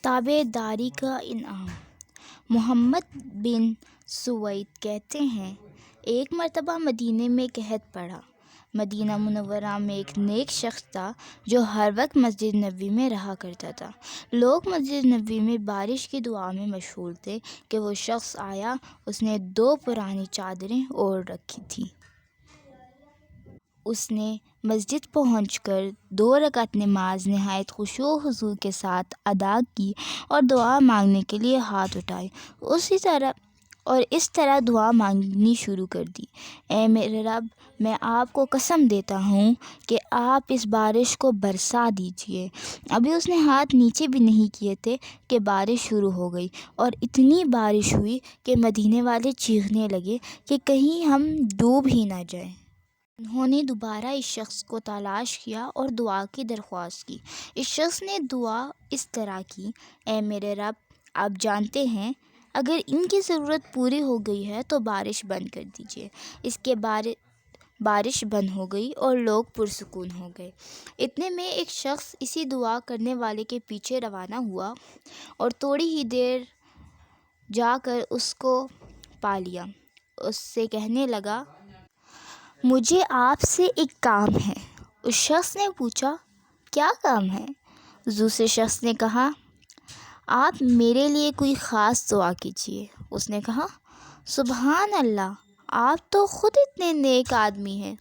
تابع داری کا انعام۔ محمد بن سوید کہتے ہیں، ایک مرتبہ مدینے میں قحط پڑا۔ مدینہ منورہ میں ایک نیک شخص تھا جو ہر وقت مسجد نبوی میں رہا کرتا تھا۔ لوگ مسجد نبوی میں بارش کی دعا میں مشغول تھے کہ وہ شخص آیا۔ اس نے 2 پرانی چادریں اوڑھ رکھی تھیں۔ اس نے مسجد پہنچ کر 2 رکعت نماز نہایت خشوع و خضوع کے ساتھ ادا کی اور دعا مانگنے کے لیے ہاتھ اٹھائے۔ اس طرح دعا مانگنی شروع کر دی: اے میرے رب، میں آپ کو قسم دیتا ہوں کہ آپ اس بارش کو برسا دیجیے۔ ابھی اس نے ہاتھ نیچے بھی نہیں کیے تھے کہ بارش شروع ہو گئی، اور اتنی بارش ہوئی کہ مدینے والے چیخنے لگے کہ کہیں ہم ڈوب ہی نہ جائیں۔ انہوں نے دوبارہ اس شخص کو تلاش کیا اور دعا کی درخواست کی۔ اس شخص نے دعا اس طرح کی: اے میرے رب، آپ جانتے ہیں، اگر ان کی ضرورت پوری ہو گئی ہے تو بارش بند کر دیجیے۔ اس کے بارش بند ہو گئی اور لوگ پرسکون ہو گئے۔ اتنے میں ایک شخص اسی دعا کرنے والے کے پیچھے روانہ ہوا اور تھوڑی ہی دیر جا کر اس کو پا لیا۔ اس سے کہنے لگا، مجھے آپ سے ایک کام ہے۔ اس شخص نے پوچھا، کیا کام ہے؟ دوسرے شخص نے کہا، آپ میرے لیے کوئی خاص دعا کیجیے۔ اس نے کہا، سبحان اللہ، آپ تو خود اتنے نیک آدمی ہیں،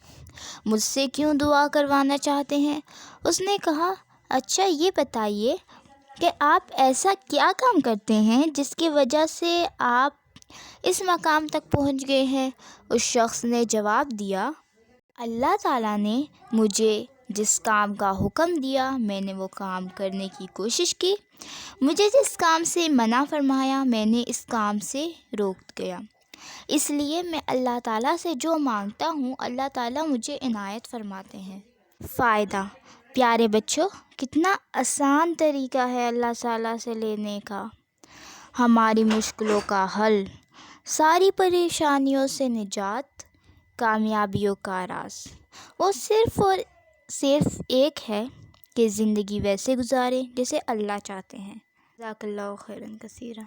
مجھ سے کیوں دعا کروانا چاہتے ہیں؟ اس نے کہا، اچھا یہ بتائیے کہ آپ ایسا کیا کام کرتے ہیں جس کی وجہ سے آپ اس مقام تک پہنچ گئے ہیں؟ اس شخص نے جواب دیا، اللہ تعالیٰ نے مجھے جس کام کا حکم دیا میں نے وہ کام کرنے کی کوشش کی، مجھے جس کام سے منع فرمایا میں نے اس کام سے روک گیا۔ اس لیے میں اللہ تعالیٰ سے جو مانگتا ہوں اللہ تعالیٰ مجھے عنایت فرماتے ہیں۔ فائدہ: پیارے بچوں، کتنا آسان طریقہ ہے اللہ تعالیٰ سے لینے کا، ہماری مشکلوں کا حل، ساری پریشانیوں سے نجات، کامیابیوں کا راز۔ وہ صرف اور صرف ایک ہے کہ زندگی ویسے گزاریں جیسے اللہ چاہتے ہیں۔ جزاک اللہ خیرا کثیرا۔